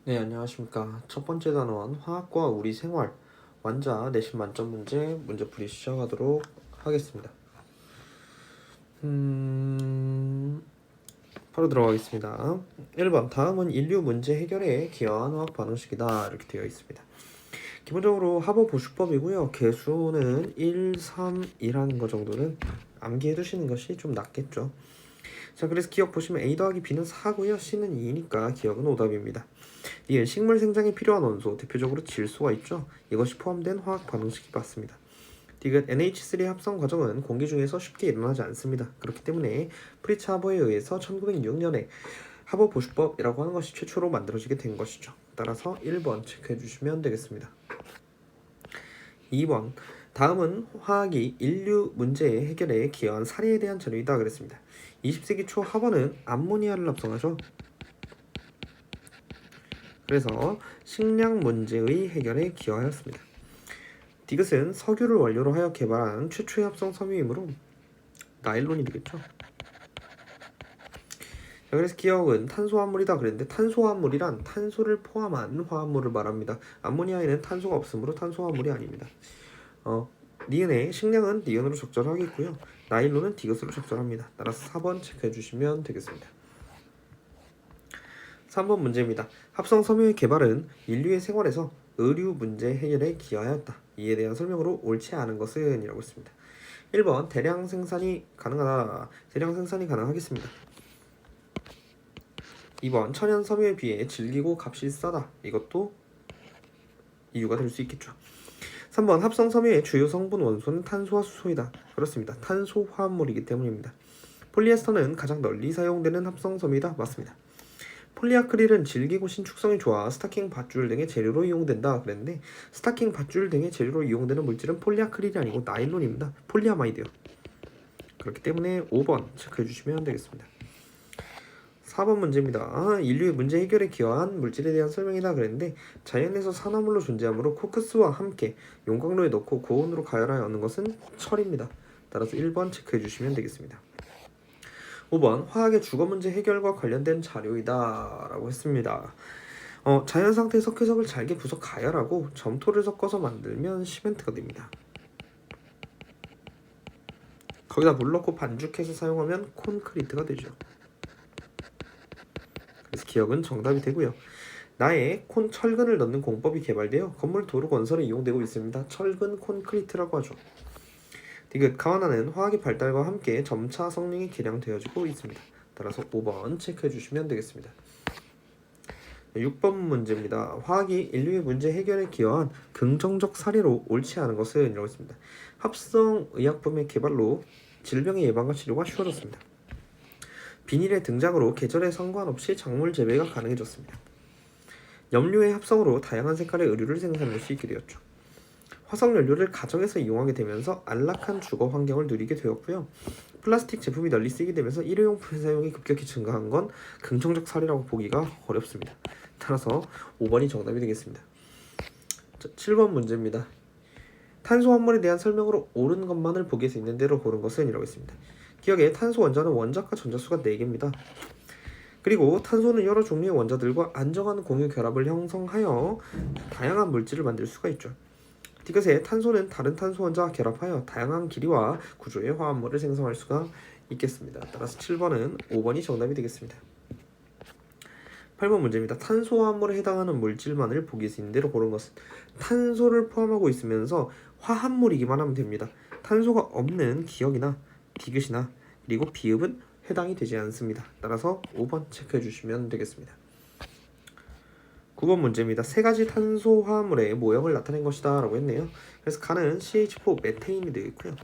네, 안녕하십니까. 첫 번째 단원 화학과 우리 생활 완자 내신 만점 문제풀이 시작하도록 하겠습니다. 바로 들어가겠습니다. 1번 다음은 인류 문제 해결에 기여한 화학 반응식이다 이렇게 되어 있습니다. 기본적으로 하버 보수법이고요. 개수는 1, 3, 2라는 거 정도는 암기해 두시는 것이 좀 낫겠죠. 자, 그래서 기억 보시면 A 더하기 B는 4고요. C는 2니까 기억은 오답입니다. 이은 식물 생장에 필요한 원소, 대표적으로 질소가 있죠. 이것이 포함된 화학 반응식이 맞습니다. 디귿 NH3 합성 과정은 공기 중에서 쉽게 일어나지 않습니다. 그렇기 때문에 프리츠 하버에 의해서 1906년에 하버 보수법이라고 하는 것이 최초로 만들어지게 된 것이죠. 따라서 1번 체크해 주시면 되겠습니다. 2번 다음은 화학이 인류 문제의 해결에 기여한 사례에 대한 자료이다 그랬습니다. 20세기 초 하버는 암모니아를 합성하죠. 그래서 식량 문제의 해결에 기여하였습니다. 디귿은 석유를 원료로 하여 개발한 최초의 합성 섬유이므로 나일론이 되겠죠. 자, 그래서 기억은 탄소화합물이다 그랬는데 탄소화합물이란 탄소를 포함한 화합물을 말합니다. 암모니아에는 탄소가 없으므로 탄소화합물이 아닙니다. 니은의 식량은 니은으로 적절하겠고요. 나일론은 디귿으로 적절합니다. 따라서 4번 체크해 주시면 되겠습니다. 3번 문제입니다. 합성 섬유의 개발은 인류의 생활에서 의류 문제 해결에 기여하였다. 이에 대한 설명으로 옳지 않은 것은 이라고 했습니다. 1번 대량 생산이 가능하다. 대량 생산이 가능하겠습니다. 2번 천연 섬유에 비해 질기고 값이 싸다. 이것도 이유가 될 수 있겠죠. 3번 합성 섬유의 주요 성분 원소는 탄소와 수소이다. 그렇습니다. 탄소 화합물이기 때문입니다. 폴리에스터는 가장 널리 사용되는 합성 섬유이다. 맞습니다. 폴리아크릴은 질기고 신축성이 좋아 스타킹 밧줄 등의 재료로 이용된다 그랬는데 스타킹 밧줄 등의 재료로 이용되는 물질은 폴리아크릴이 아니고 나일론입니다. 폴리아마이드요. 그렇기 때문에 5번 체크해 주시면 되겠습니다. 4번 문제입니다. 인류의 문제 해결에 기여한 물질에 대한 설명이다 그랬는데 자연에서 산화물로 존재하므로 코크스와 함께 용광로에 넣고 고온으로 가열하여 얻는 것은 철입니다. 따라서 1번 체크해 주시면 되겠습니다. 5번 화학의 주거 문제 해결과 관련된 자료이다 라고 했습니다. 자연 상태의 석회석을 잘게 부숴 가열하고 점토를 섞어서 만들면 시멘트가 됩니다. 거기다 물 넣고 반죽해서 사용하면 콘크리트가 되죠. 그래서 기억은 정답이 되고요. 나의 철근을 넣는 공법이 개발되어 건물 도로 건설에 이용되고 있습니다. 철근 콘크리트라고 하죠. 디귿 가와나는 화학의 발달과 함께 점차 성능이 개량되어지고 있습니다. 따라서 5번 체크해 주시면 되겠습니다. 6번 문제입니다. 화학이 인류의 문제 해결에 기여한 긍정적 사례로 옳지 않은 것은 이라고 했습니다. 합성 의약품의 개발로 질병의 예방과 치료가 쉬워졌습니다. 비닐의 등장으로 계절에 상관없이 작물 재배가 가능해졌습니다. 염료의 합성으로 다양한 색깔의 의류를 생산할 수 있게 되었죠. 화석연료를 가정에서 이용하게 되면서 안락한 주거 환경을 누리게 되었고요. 플라스틱 제품이 널리 쓰이게 되면서 일회용품 사용이 급격히 증가한 건 긍정적 사례라고 보기가 어렵습니다. 따라서 5번이 정답이 되겠습니다. 자, 7번 문제입니다. 탄소화물에 대한 설명으로 옳은 것만을 보기에서 있는 대로 고른 것은 이라고 했습니다. 기억에 탄소 원자는 원자과 전자수가 4개입니다. 그리고 탄소는 여러 종류의 원자들과 안정한 공유 결합을 형성하여 다양한 물질을 만들 수가 있죠. 디귿에 탄소는 다른 탄소 원자와 결합하여 다양한 길이와 구조의 화합물을 생성할 수가 있겠습니다. 따라서 7번은 5번이 정답이 되겠습니다. 8번 문제입니다. 탄소 화합물에 해당하는 물질만을 보기에서 있는 대로 고른 것은 탄소를 포함하고 있으면서 화합물이기만 하면 됩니다. 탄소가 없는 기억이나 디귿이나 그리고 비읍은 해당이 되지 않습니다. 따라서 5번 체크해 주시면 되겠습니다. 9번 문제입니다. 세 가지 탄소 화합물의 모형을 나타낸 것이다 라고 했네요. 그래서 가는 CH4 메테인이 되겠고요.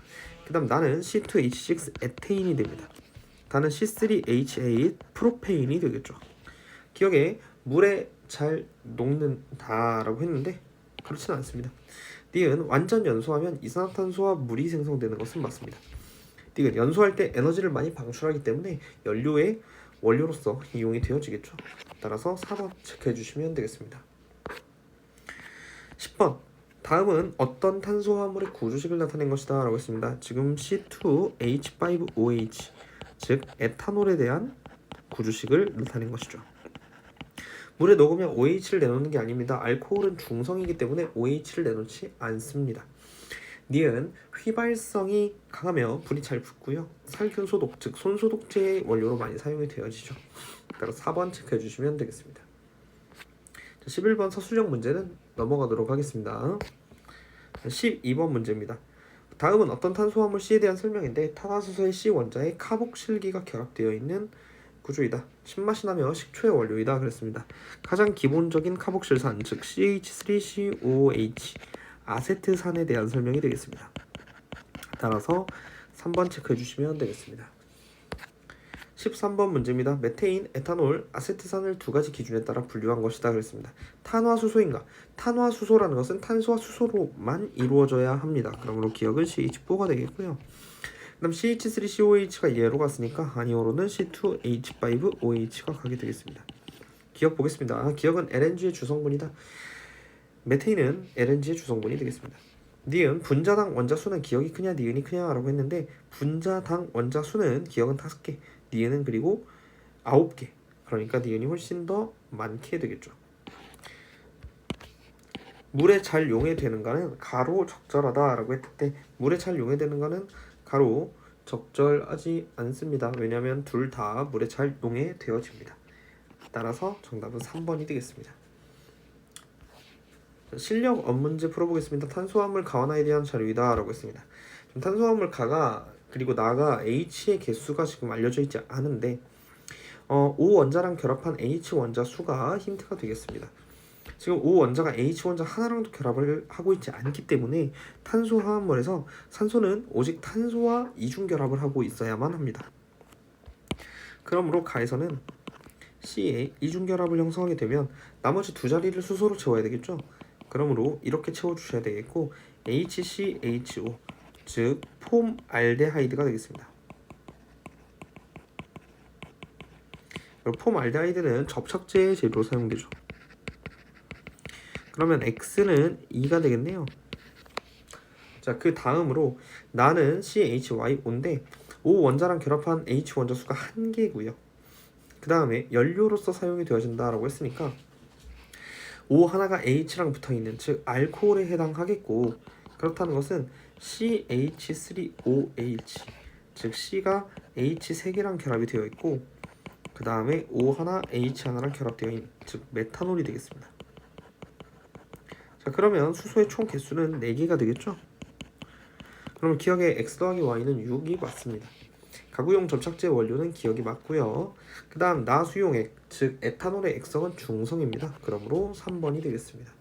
그 다음 나는 C2H6 에테인이 됩니다. 다는 C3H8 프로페인이 되겠죠. 기억에 물에 잘 녹는다 라고 했는데 그렇지는 않습니다. 니은 완전 연소하면 이산화탄소와 물이 생성되는 것은 맞습니다. 니은 연소할 때 에너지를 많이 방출하기 때문에 연료의 원료로서 이용이 되어지겠죠. 따라서 4번 체크해 주시면 되겠습니다. 10번 다음은 어떤 탄소화물의 구조식을 나타낸 것이다 라고 했습니다. 지금 C2H5OH 즉 에탄올에 대한 구조식을 나타낸 것이죠. 물에 녹으면 OH를 내놓는 게 아닙니다. 알코올은 중성이기 때문에 OH를 내놓지 않습니다. 니은 휘발성이 강하며 불이 잘 붙고요. 살균 소독 즉 손소독제의 원료로 많이 사용이 되어지죠. 따라서 4번 체크해 주시면 되겠습니다. 11번 서술형 문제는 넘어가도록 하겠습니다. 12번 문제입니다. 다음은 어떤 탄수화물 C에 대한 설명인데 탄화수소의 C 원자에 카복실기가 결합되어 있는 구조이다. 신맛이 나며 식초의 원료이다 그랬습니다. 가장 기본적인 카복실산 즉 CH3COOH 아세트산에 대한 설명이 되겠습니다. 따라서 3번 체크해 주시면 되겠습니다. 13번 문제입니다. 메테인, 에탄올, 아세트산을 두 가지 기준에 따라 분류한 것이다 그랬습니다. 탄화수소인가? 탄화수소라는 것은 탄소와 수소로만 이루어져야 합니다. 그러므로 기억은 CH4가 되겠고요. 그다음 CH3COOH가 예로 갔으니까 아니오로는 C2H5OH가 가게 되겠습니다. 기억 보겠습니다. 기억은 LNG의 주성분이다. 메테인은 LNG의 주성분이 되겠습니다. 니은 분자당 원자수는 기억이 크냐 니은이 크냐라고 했는데 분자당 원자수는 기억은 5개, 니은은 그리고 9개. 그러니까 니은이 훨씬 더 많게 되겠죠. 물에 잘 용해되는가는 가로 적절하다라고 했을 때 물에 잘 용해되는가는 가로 적절하지 않습니다. 왜냐하면 둘 다 물에 잘 용해되어집니다. 따라서 정답은 3번이 되겠습니다. 실력 업문제 풀어보겠습니다. 탄수화물 가원화에 대한 자료이다 라고 했습니다. 탄수화물 가가 그리고 나가 H의 개수가 지금 알려져 있지 않은데 O 원자랑 결합한 H 원자 수가 힌트가 되겠습니다. 지금 O 원자가 H 원자 하나랑도 결합을 하고 있지 않기 때문에 탄소화합물에서 산소는 오직 탄소와 이중 결합을 하고 있어야만 합니다. 그러므로 가에서는 C에 이중 결합을 형성하게 되면 나머지 두 자리를 수소로 채워야 되겠죠. 그러므로 이렇게 채워주셔야 되겠고 HCHO 즉 폼알데하이드가 되겠습니다. 폼알데하이드는 접착제 재료로 사용되죠. 그러면 X는 2가 되겠네요. 자, 그 다음으로 나는 CHYO인데 O 원자랑 결합한 H 원자 수가 1개고요. 그 다음에 연료로서 사용이 되어진다라고 했으니까 O 하나가 H랑 붙어있는 즉 알코올에 해당하겠고 그렇다는 것은 CH3OH 즉 C가 H 3개랑 결합이 되어 있고 그 다음에 O 하나 H 하나랑 결합되어 있는 즉 메탄올이 되겠습니다. 자, 그러면 수소의 총 개수는 4개가 되겠죠? 그러면 기억의 X 더하기 Y는 6이 맞습니다. 가구용 접착제 원료는 기억이 맞고요. 그 다음 나수용액 즉 에탄올의 액성은 중성입니다. 그러므로 3번이 되겠습니다.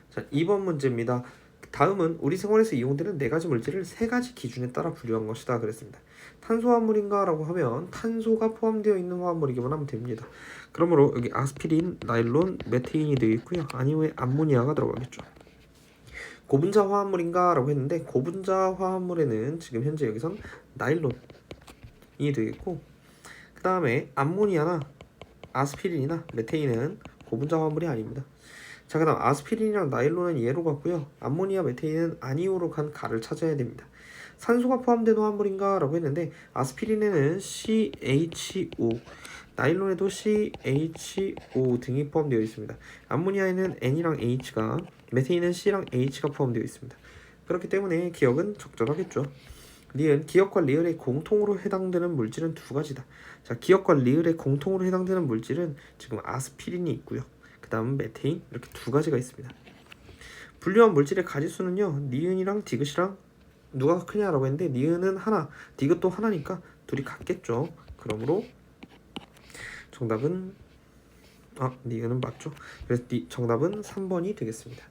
자, 2번 문제입니다. 다음은 우리 생활에서 이용되는 4가지 물질을 3가지 기준에 따라 분류한 것이다 그랬습니다. 탄소화물인가 라고 하면 탄소가 포함되어 있는 화합물이기만 하면 됩니다. 그러므로 여기 아스피린, 나일론, 메테인이 되겠고요. 아니면 암모니아가 들어가겠죠. 고분자 화합물인가 라고 했는데 고분자 화합물에는 지금 현재 여기선 나일론이 되겠고 그 다음에 암모니아나 아스피린이나 메테인은 고분자 화합물이 아닙니다. 자, 그 다음 아스피린이랑 나일론은 예로 같고요. 암모니아, 메테인은 아니오로 간 가를 찾아야 됩니다. 산소가 포함된 화합물인가 라고 했는데 아스피린에는 CHO, 나일론에도 CHO 등이 포함되어 있습니다. 암모니아에는 N이랑 H가, 메테인은 C랑 H가 포함되어 있습니다. 그렇기 때문에 기억은 적절하겠죠. 니은 기억과 리을의 공통으로 해당되는 물질은 2가지다. 자, 기억과 리을의 공통으로 해당되는 물질은 지금 아스피린이 있고요. 그 다음 메테인 이렇게 2가지가 있습니다. 분류한 물질의 가지수는요. 니은이랑 디귿이랑 누가 크냐라고 했는데 니은은 하나, 디귿도 하나니까 둘이 같겠죠. 그러므로 정답은 니은은 맞죠. 그래서 정답은 3번이 되겠습니다.